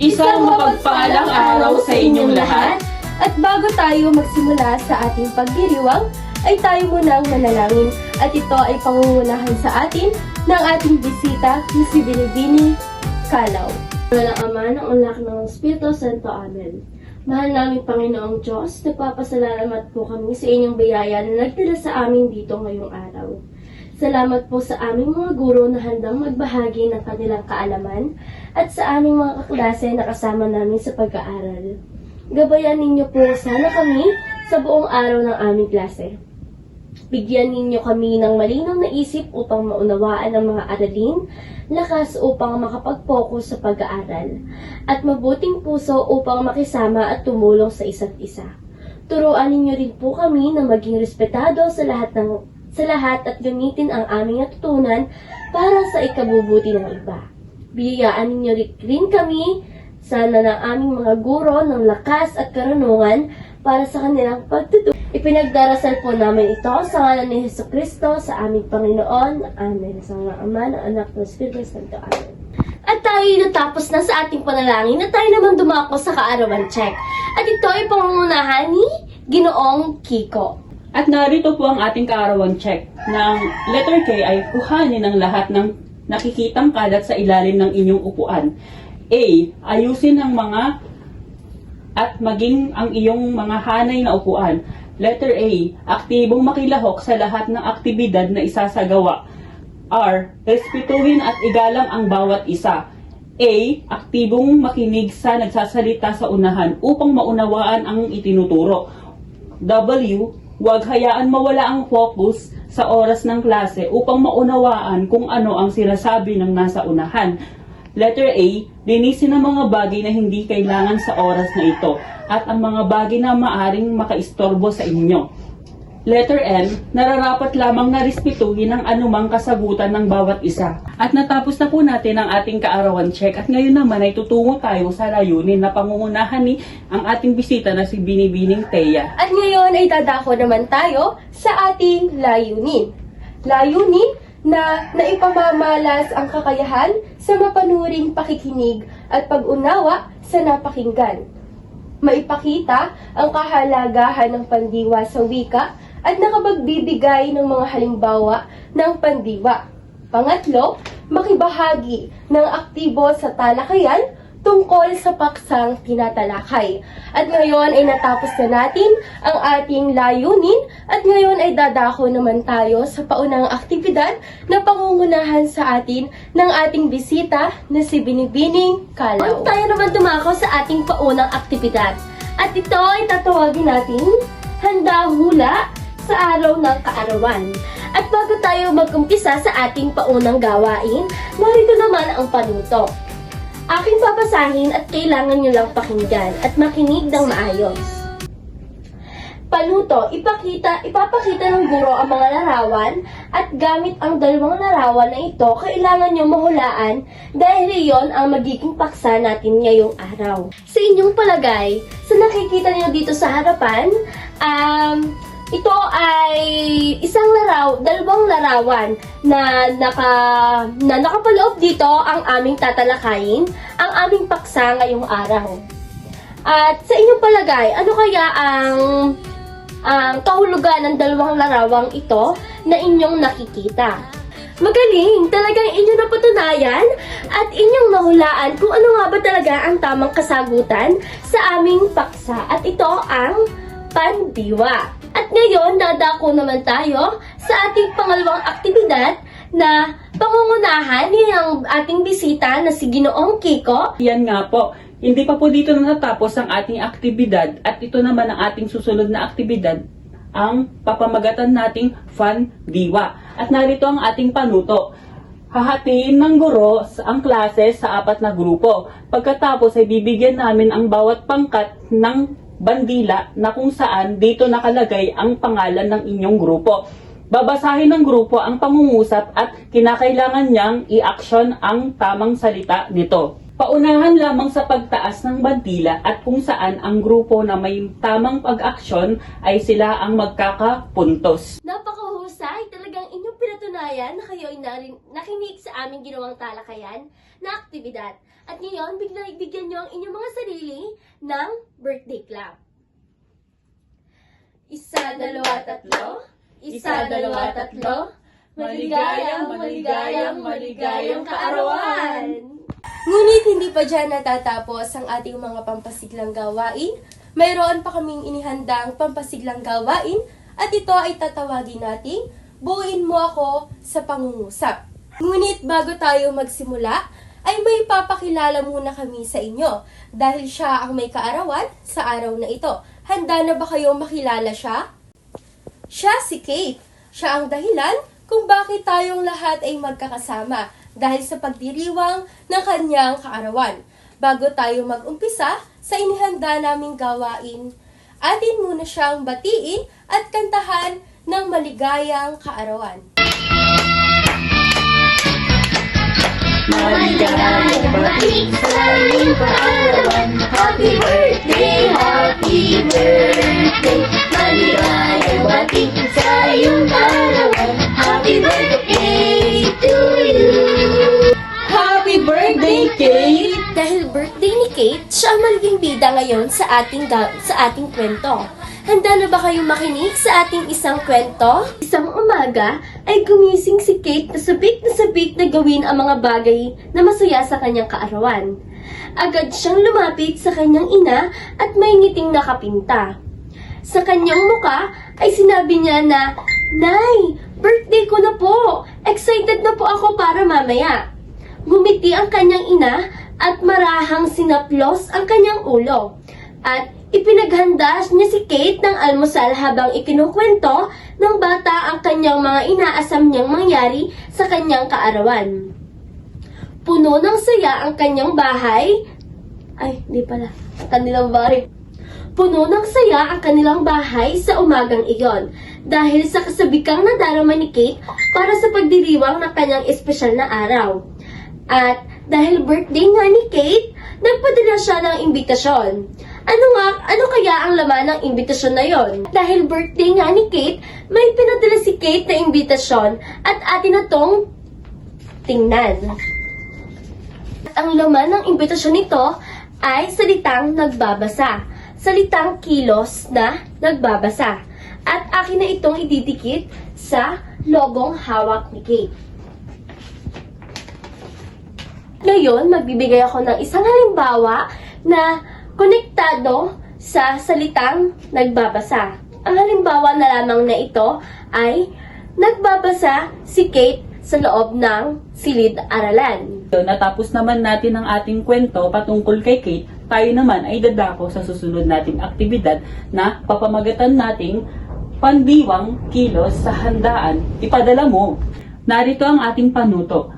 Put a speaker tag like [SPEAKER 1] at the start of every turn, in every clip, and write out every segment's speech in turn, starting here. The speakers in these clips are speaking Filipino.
[SPEAKER 1] Isang mapagpalang araw sa inyong lahat.
[SPEAKER 2] At bago tayo magsimula sa ating pagdiriwang, ay tayo munang manalangin. At ito ay pangungunahan sa atin ng ating bisita na si Binibini Kalaw. Ng Ama, ng Anak, ng Espiritu Santo. Amen. Mahal namin Panginoong Diyos, nagpapasalamat po kami sa inyong biyaya na nagdala sa amin dito ngayong araw. Salamat po sa aming mga guro na handang magbahagi ng kanilang kaalaman at sa aming mga kaklase na kasama namin sa pag-aaral. Gabayan ninyo po sana kami sa buong araw ng aming klase. Bigyan ninyo kami ng malinaw na isip upang maunawaan ang mga aralin, lakas upang makapag-focus sa pag-aaral, at mabuting puso upang makisama at tumulong sa isa't isa. Turuan ninyo rin po kami na maging respetado sa lahat at gamitin ang aming natutunan para sa ikabubuti ng iba. Biyayaan ninyo rin kami sana ng aming mga guro ng lakas at karunungan para sa kanilang pagtutulong. Ipinagdarasal po namin ito sa ngalan ni Jesucristo sa aming Panginoon. Amen. Sa ngalan ng Ama, ng Anak, ng Espiritu Santo. Amen. At tayo natapos na sa ating panalangin na tayo naman dumako sa kaarawan check. At ito ay pangungunahan ni Ginoong Kiko.
[SPEAKER 1] At narito po ang ating kaarawan check. Ng letter K ay kuhanin ang lahat ng nakikitang kalat sa ilalim ng inyong upuan. A. Ayusin ang mga at maging ang iyong mga hanay na upuan. Letter A. Aktibong makilahok sa lahat ng aktibidad na isasagawa. R. Respetuhin at igalang ang bawat isa. A. Aktibong makinig sa nagsasalita sa unahan upang maunawaan ang itinuturo. W. Huwag hayaan mawala ang focus sa oras ng klase upang maunawaan kung ano ang sinasabi ng nasa unahan. Letter A. Linisin ang mga bagay na hindi kailangan sa oras na ito at ang mga bagay na maaring makaistorbo sa inyo. Letter N. Nararapat lamang na respetuhin ang anumang kasagutan ng bawat isa. At natapos na po natin ang ating kaarawan check at ngayon naman ay tutungo tayo sa layunin na pangungunahan ni ang ating bisita na si Binibining Thea.
[SPEAKER 2] At ngayon ay dadako naman tayo sa ating layunin. Layunin na naipamamalas ang kakayahan sa mapanuring pakikinig at pag-unawa sa napakinggan. Maipakita ang kahalagahan ng pandiwa sa wika at nakapagbibigay ng mga halimbawa ng pandiwa. Pangatlo, makibahagi ng aktibo sa talakayan tungkol sa paksang tinatalakay. At ngayon ay natapos na natin ang ating layunin at ngayon ay dadako naman tayo sa paunang aktibidad na pangungunahan sa atin ng ating bisita na si Binibining Kalaw. Tayo naman dumako sa ating paunang aktibidad at ito ay tatawagin natin Handa Hula sa Araw ng Kaarawan. At bago tayo mag-umpisa sa ating paunang gawain, narito naman ang panuto. Aking papasahin at kailangan nyo lang pakinggan at makinig ng maayos. Panuto, ipapakita ng guro ang mga larawan at gamit ang dalawang larawan na ito, kailangan nyo mahulaan dahil iyon ang magiging paksa natin ngayong araw. Sa inyong palagay, sa nakikita niyo dito sa harapan, ito ay dalawang larawan na nakapaloob dito ang aming tatalakayin, ang aming paksa ngayong araw. At sa inyong palagay, ano kaya ang kahulugan ng dalawang larawang ito na inyong nakikita? Magaling! Talagang inyong napatunayan at inyong nahulaan kung ano nga ba talaga ang tamang kasagutan sa aming paksa. At ito ang pandiwa. At ngayon, dadako naman tayo sa ating pangalawang aktibidad na pangungunahan ni ang ating bisita na si Ginoong Kiko.
[SPEAKER 1] Yan nga po, hindi pa po dito natapos ang ating aktibidad at ito naman ang ating susunod na aktibidad, ang papamagatan nating pandiwa. At narito ang ating panuto. Hahatiin ng guro ang klase sa 4 na grupo. Pagkatapos ay bibigyan namin ang bawat pangkat ng bandila na kung saan dito nakalagay ang pangalan ng inyong grupo. Babasahin ng grupo ang pangungusap at kinakailangan niyang i-action ang tamang salita nito. Paunahan lamang sa pagtaas ng bandila at kung saan ang grupo na may tamang pag-aksyon ay sila ang magkakapuntos.
[SPEAKER 2] Napakahusay! Talagang inyong pinatunayan na kayo ay nakinig sa aming ginawang talakayan na aktibidad. At ngayon, bigyan nyo ang inyong mga sarili ng birthday clap. Isa, dalawa, tatlo. Isa, dalawa, tatlo. Maligayang, maligayang, maligayang kaarawan! Ngunit hindi pa dyan natatapos ang ating mga pampasiglang gawain. Mayroon pa kaming inihandang pampasiglang gawain at ito ay tatawagin nating Buuin Mo Ako sa Pangungusap. Ngunit bago tayo magsimula, ay may papakilala muna kami sa inyo dahil siya ang may kaarawan sa araw na ito. Handa na ba kayong makilala siya? Siya si Kate. Siya ang dahilan kung bakit tayong lahat ay magkakasama dahil sa pagdiriwang ng kanyang kaarawan. Bago tayo mag-umpisa sa inihanda naming gawain, atin muna siyang batiin at kantahan ng maligayang kaarawan.
[SPEAKER 3] Maligayang bati sa iyong kaarawan. Happy birthday, happy birthday. Maligayang bati sa iyong kaarawan. Happy birthday to you.
[SPEAKER 1] Happy birthday, Kate!
[SPEAKER 2] Dahil birthday ni Kate, siya ang magiging bida ngayon sa ating kwento. Handa na ba kayong makinig sa ating isang kwento? Isang umaga ay gumising si Kate na sabik na gawin ang mga bagay na masaya sa kanyang kaarawan. Agad siyang lumapit sa kanyang ina at may ngiting nakapinta. Sa kanyang muka ay sinabi niya na, "Nay, birthday ko na po! Excited na po ako para mamaya." Ngumiti ang kanyang ina at marahang sinaplos ang kanyang ulo. At ipinaghanda niya si Kate ng almusal habang ikinukwento ng bata ang kanyang mga inaasam niyang mangyari sa kanyang kaarawan. Puno ng saya ang kanyang bahay. Kanilang bahay. Puno ng saya ang kanilang bahay sa umagang iyon dahil sa kasabikang nadarama ni Kate para sa pagdiriwang ng kanyang espesyal na araw. At dahil birthday nga ni Kate, nagpadala siya ng imbitasyon. Ano kaya ang laman ng imbitasyon na yon? Dahil birthday nga ni Kate, may pinadala si Kate na imbitasyon at atin na tong tingnan. At ang laman ng imbitasyon nito ay salitang nagbabasa. Salitang kilos na nagbabasa. At akin na itong ididikit sa logong hawak ni Kate. Ngayon, magbibigay ako ng isang halimbawa na konektado sa salitang nagbabasa. Ang halimbawa na lamang na ito ay nagbabasa si Kate sa loob ng silid-aralan.
[SPEAKER 1] Natapos naman natin ang ating kwento patungkol kay Kate, tayo naman ay dadako sa susunod nating aktibidad na papamagatan nating pandiwang kilos sa handaan. Ipadala mo. Narito ang ating panuto.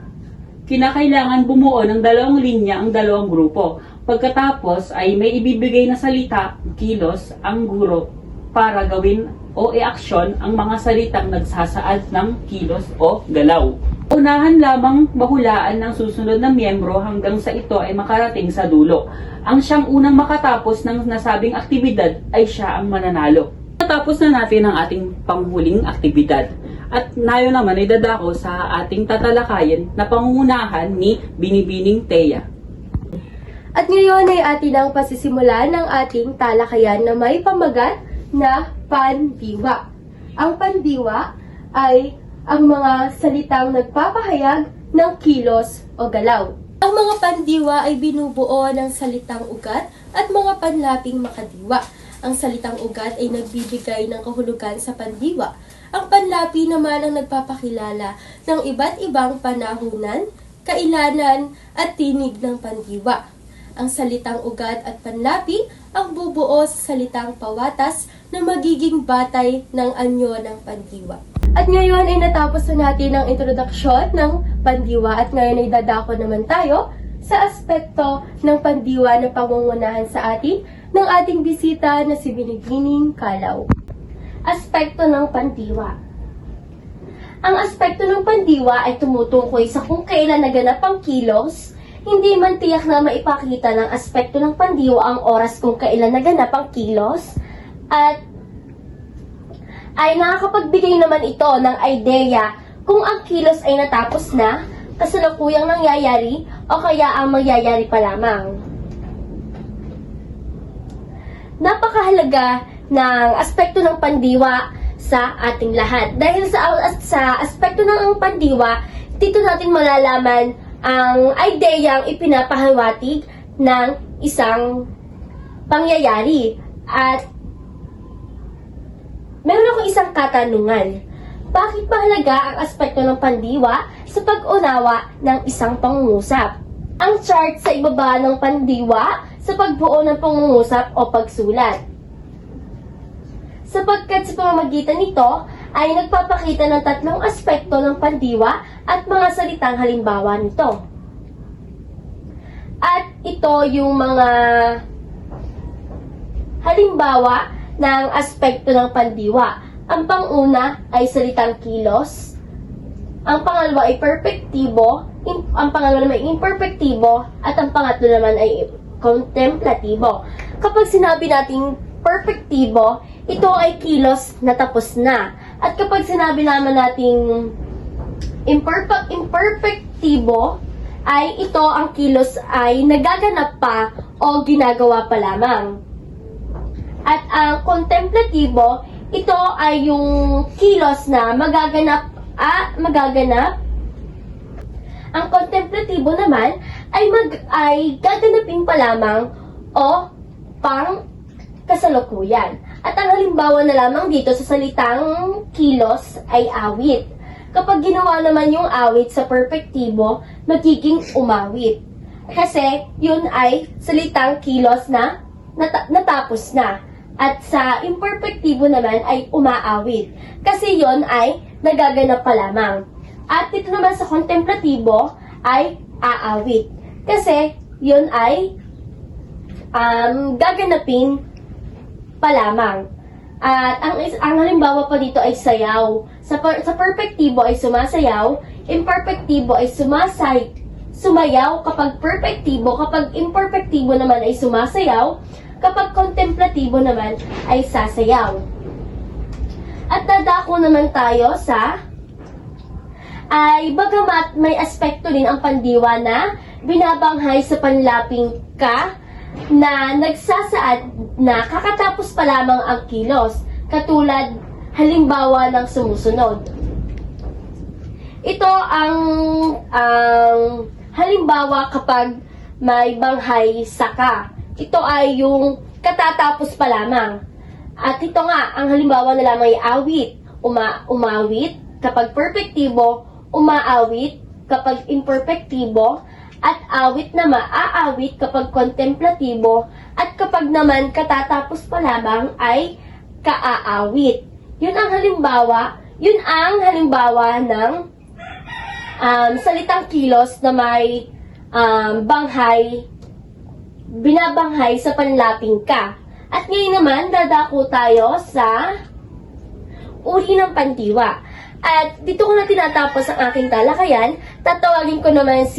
[SPEAKER 1] Kinakailangan bumuo ng 2 linya ang 2 grupo. Pagkatapos ay may ibibigay na salita, kilos, ang guro para gawin o i-aksyon ang mga salitang nagsasaad ng kilos o galaw. Unahan lamang mahulaan ng susunod na miyembro hanggang sa ito ay makarating sa dulo. Ang siyang unang makatapos ng nasabing aktibidad ay siya ang mananalo. Natapos na natin ang ating panghuling aktibidad. At nayo naman ay dadako sa ating tatalakayin na pangungunahan ni Binibining Thea.
[SPEAKER 2] At ngayon ay atin ang pasisimulan ng ating talakayan na may pamagat na pandiwa. Ang pandiwa ay ang mga salitang nagpapahayag ng kilos o galaw. Ang mga pandiwa ay binubuo ng salitang ugat at mga panlaping makadiwa. Ang salitang ugat ay nagbibigay ng kahulugan sa pandiwa. Ang panlapi naman ang nagpapakilala ng iba't ibang panahunan, kailanan at tinig ng pandiwa. Ang salitang ugat at panlapi ang bubuo sa salitang pawatas na magiging batay ng anyo ng pandiwa. At ngayon ay natapos na natin ang introduksyon ng pandiwa at ngayon ay dadako naman tayo sa aspekto ng pandiwa na pangungunahan sa atin ng ating bisita na si Binibining Kalaw. Aspekto ng pandiwa. Ang aspekto ng pandiwa ay tumutukoy sa kung kailan naganap ang kilos. Hindi man tiyak na maipakita ng aspekto ng pandiwa ang oras kung kailan naganap ang kilos at ay nakakapagbigay naman ito ng ideya kung ang kilos ay natapos na kasalukuyang nangyayari o kaya ang mangyayari pa lamang. Napakahalaga ng aspekto ng pandiwa sa ating lahat. Dahil sa aspekto ng pandiwa, dito natin malalaman ang ideyang ipinapahiwatig ng isang pangyayari. At meron akong isang katanungan. Bakit mahalaga ang aspekto ng pandiwa sa pag-unawa ng isang pangungusap? Ang chart sa ibaba ng pandiwa sa pagbuo ng pangungusap o pagsulat. Sapagkat sa pamamagitan nito ay nagpapakita ng tatlong aspekto ng pandiwa at mga salitang halimbawa nito. At ito yung mga halimbawa ng aspekto ng pandiwa. Ang panguna ay salitang kilos, ang pangalawa ay perpektibo, ang pangalawa naman ay imperpektibo, at ang pangatlo naman ay kontemplatibo. Kapag sinabi nating perpektibo, ito ay kilos na tapos na. At kapag sinabi naman nating imperpektibo, ay ito ang kilos ay nagaganap pa o ginagawa pa lamang. At ang kontemplatibo, ito ay yung kilos na magaganap. Ang kontemplatibo naman ay gaganapin pa lamang o pang kasalukuyan. At ang halimbawa na lamang dito sa salitang kilos ay awit. Kapag ginawa naman yung awit sa perpektibo, magiging umawit. Kasi yun ay salitang kilos na natapos na. At sa imperpektibo naman ay umaawit. Kasi yon ay nagaganap pa lamang. At dito naman sa kontemplatibo ay aawit. Kasi yon ay gaganapin pa lamang. At ang halimbawa pa dito ay sayaw. Sa perpektibo ay sumasayaw, imperpektibo ay sumayaw kapag perpektibo, kapag imperpektibo naman ay sumasayaw, kapag kontemplatibo naman ay sasayaw. At dadako naman tayo sa bagamat may aspekto din ang pandiwa na binabanghay sa panlaping ka na nagsasaad na kakatapos pa lamang ang kilos, katulad halimbawa ng sumusunod. Ito ang halimbawa kapag may banghay sa ka. Ito ay yung katatapos pa lamang. At ito nga, ang halimbawa na lamang ay awit. Umawit kapag perpektibo, umaawit kapag imperpektibo, at awit na maaawit kapag kontemplatibo, at kapag naman katatapos pa lamang ay kaaawit. Yun ang halimbawa ng salitang kilos na may binabanghay sa panlaping ka. At ngayon naman, dadako tayo sa uri ng pandiwa. At dito ko na tinatapos ang aking talakayan. Tatawagin ko naman ang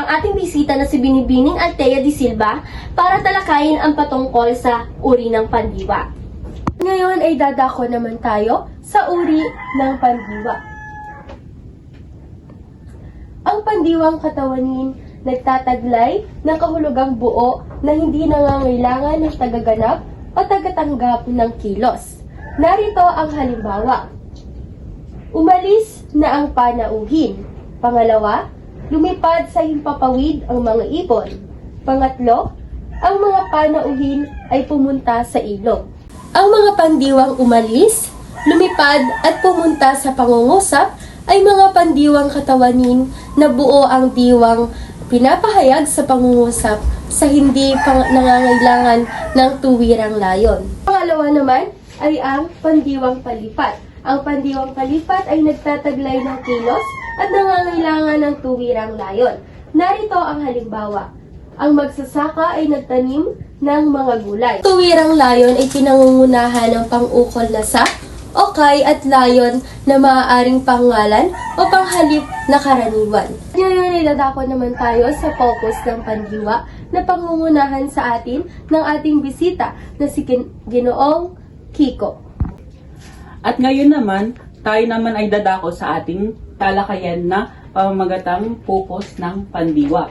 [SPEAKER 2] ating bisita na si Binibining Altea de Silva para talakayin ang patungkol sa uri ng pandiwa. Ngayon ay dadako naman tayo sa uri ng pandiwa. Ang pandiwang katawanin nagtataglay ng kahulugang buo na hindi nangangailangan ng tagaganap o tagatanggap ng kilos. Narito ang halimbawa. Umalis na ang panauhin. Pangalawa, lumipad sa himpapawid ang mga ibon. Pangatlo, ang mga panauhin ay pumunta sa ilog. Ang mga pandiwang umalis, lumipad at pumunta sa pangungusap ay mga pandiwang katawanin na buo ang diwang pinapahayag sa pangungusap sa hindi nangangailangan ng tuwirang layon. Pangalawa naman ay ang pandiwang palipat. Ang pandiwang palipat ay nagtataglay ng kilos at nangangailangan ng tuwirang layon. Narito ang halimbawa. Ang magsasaka ay nagtanim ng mga gulay. Tuwirang layon ay pinangungunahan ng pang-ukol na sa, okay at layon na maaaring pangalan o panghalip na karaniwan. Ngayon ay dadako naman tayo sa focus ng pandiwa na pangungunahan sa atin ng ating bisita na si Ginoong Kiko.
[SPEAKER 1] At ngayon naman, tayo naman ay dadako sa ating talakayan na pamamagatang focus ng pandiwa.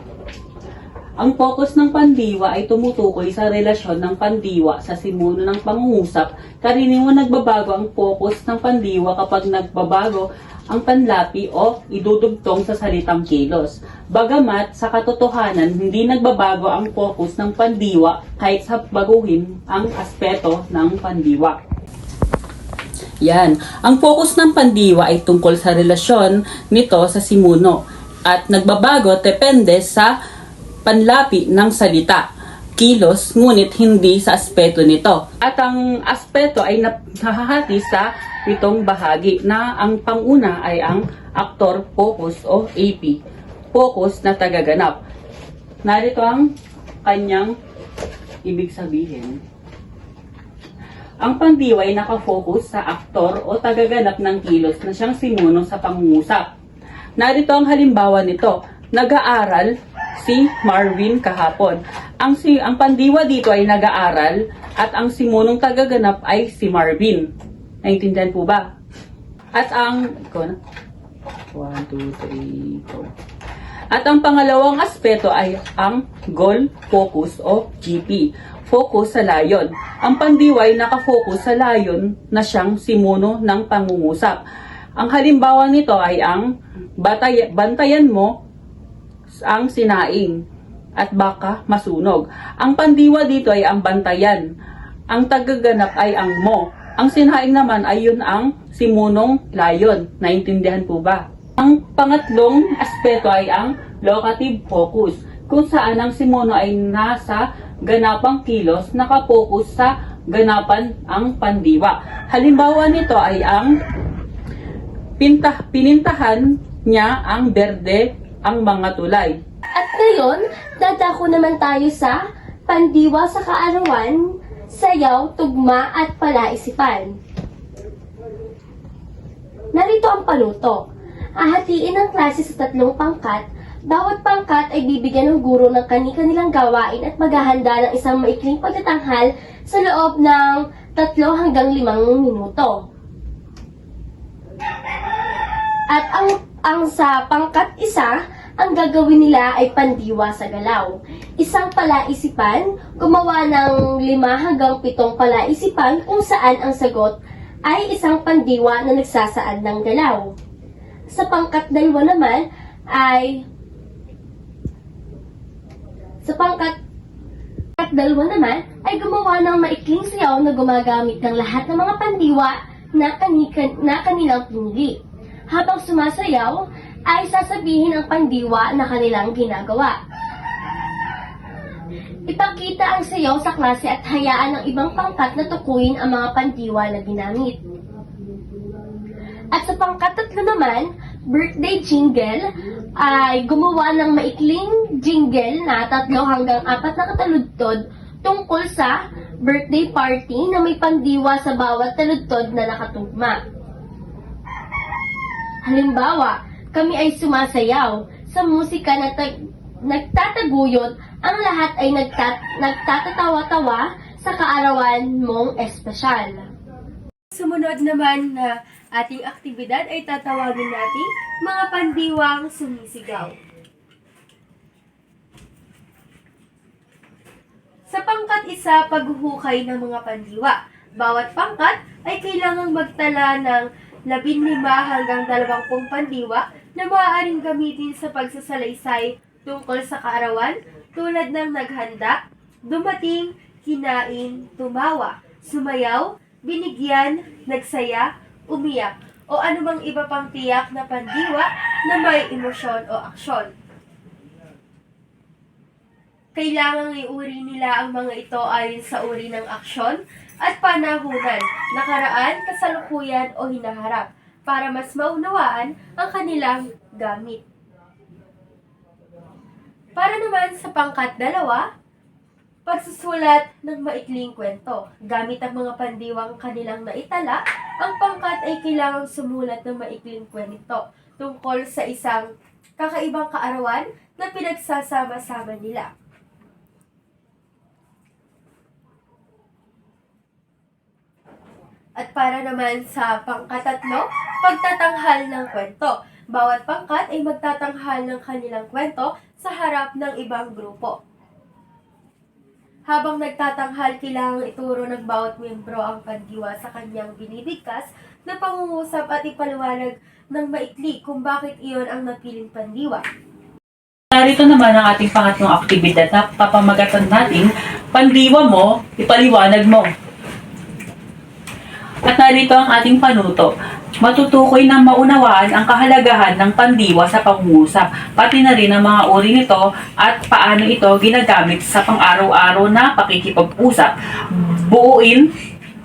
[SPEAKER 1] Ang focus ng pandiwa ay tumutukoy sa relasyon ng pandiwa sa simuno ng pangungusap. Karaniwan nagbabago ang focus ng pandiwa kapag nagbabago ang panlapi o idudugtong sa salitang kilos. Bagamat sa katotohanan, hindi nagbabago ang focus ng pandiwa kahit sa baguhin ang aspeto ng pandiwa. Yan. Ang focus ng pandiwa ay tungkol sa relasyon nito sa simuno at nagbabago depende sa panlapi ng salita, kilos, ngunit hindi sa aspeto nito. At ang aspeto ay nahahati sa 7 bahagi na ang panguna ay ang actor focus o AP, focus na tagaganap. Narito ang kanyang ibig sabihin. Ang pandiwa ay nakafocus sa aktor o tagaganap ng kilos na siyang simuno sa pangungusap. Narito ang halimbawa nito. Nag-aaral si Marvin kahapon. Ang pandiwa dito ay nag-aaral at ang simunong tagaganap ay si Marvin. Naintindihan po ba? At ang 1, 2, 3, 4. At ang pangalawang aspeto ay ang goal focus o GP. Focus sa layon. Ang pandiwa ay nakafocus sa layon na siyang simuno ng pangungusap. Ang halimbawa nito ay ang bantayan mo ang sinaing at baka masunog. Ang pandiwa dito ay ang bantayan. Ang tagaganap ay ang mo. Ang sinaing naman ay yun ang simunong layon. Naintindihan po ba? Ang pangatlong aspeto ay ang locative focus, kung saan ang simuno ay nasa ganapang kilos, nakapokus sa ganapan ang pandiwa. Halimbawa nito ay ang pinintahan niya ang berde ang mga tulay.
[SPEAKER 2] At ngayon, dadako naman tayo sa pandiwa sa kaarawan, sayaw, tugma at palaisipan. Narito ang panuto. Hahatiin ang klase sa 3 pangkat. Bawat pangkat ay bibigyan ng guro ng kani-kanilang gawain at maghahanda ng isang maikling pagtatanghal sa loob ng 3 hanggang 5 minuto. At ang sa pangkat 1, ang gagawin nila ay pandiwa sa galaw. Isang palaisipan, gumawa ng 5 hanggang 7 palaisipan kung saan ang sagot ay isang pandiwa na nagsasaad ng galaw. Sa pangkat 2 naman ay gumawa ng maikling sayaw na gumagamit ng lahat ng mga pandiwa na kanilang pinili. Habang sumasayaw, ay sasabihin ang pandiwa na kanilang ginagawa. Ipakita ang sayaw sa klase at hayaan ng ibang pangkat na tukuyin ang mga pandiwa na ginamit. At sa pangkat 3 naman, birthday jingle, ay gumawa ng maikling jingle na 3 hanggang 4 na kataludtod tungkol sa birthday party na may pandiwa sa bawat taludtod na nakatugma. Halimbawa, kami ay sumasayaw sa musika na nagtataguyod, ang lahat ay nagtatatawa-tawa sa kaarawan mong espesyal. Sumunod naman na ating aktibidad ay tatawagin natin mga pandiwang sumisigaw. Sa pangkat 1, paghuhukay ng mga pandiwa. Bawat pangkat ay kailangang magtala ng 15 hanggang 20 pandiwa na maaaring gamitin sa pagsasalaysay tungkol sa kaarawan tulad ng naghanda, dumating, kinain, tumawa, sumayaw, binigyan, nagsaya, umiyak, o anumang iba pang tiyak na pandiwa na may emosyon o aksyon. Kailangang iuri nila ang mga ito ayon sa uri ng aksyon at panahunan, nakaraan, kasalukuyan o hinaharap para mas maunawaan ang kanilang gamit. Para naman sa pangkat 2, pagsusulat ng maikling kwento. Gamit ang mga pandiwang kanilang naitala, ang pangkat ay kailangang sumulat ng maikling kwento tungkol sa isang kakaibang kaarawan na pinagsasama-sama nila. At para naman sa pangkat 3, pagtatanghal ng kwento. Bawat pangkat ay magtatanghal ng kanilang kwento sa harap ng ibang grupo. Habang nagtatanghal, kailangang ituro ng bawat miyembro ang pandiwa sa kanyang binibigkas na pangungusap at ipaliwanag ng maikli kung bakit iyon ang napiling pandiwa.
[SPEAKER 1] Narito naman ang ating pangatlong aktibidad na papamagatan natin, pandiwa mo, ipaliwanag mo. At narito ang ating panuto. Matutukoy ng maunawaan ang kahalagahan ng pandiwa sa pangungusap, pati na rin ang mga uri nito at paano ito ginagamit sa pang-araw-araw na pakikipag-usap. Buuin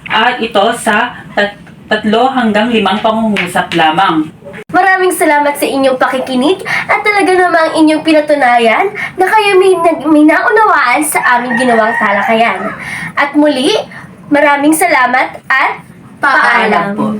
[SPEAKER 1] at ito sa 3 hanggang 5 pangungusap lamang.
[SPEAKER 2] Maraming salamat sa inyong pakikinig at talaga namang inyong pinatunayan na kayo may naunawaan sa aming ginawang talakayan. At muli, maraming salamat at paalam.
[SPEAKER 1] Po.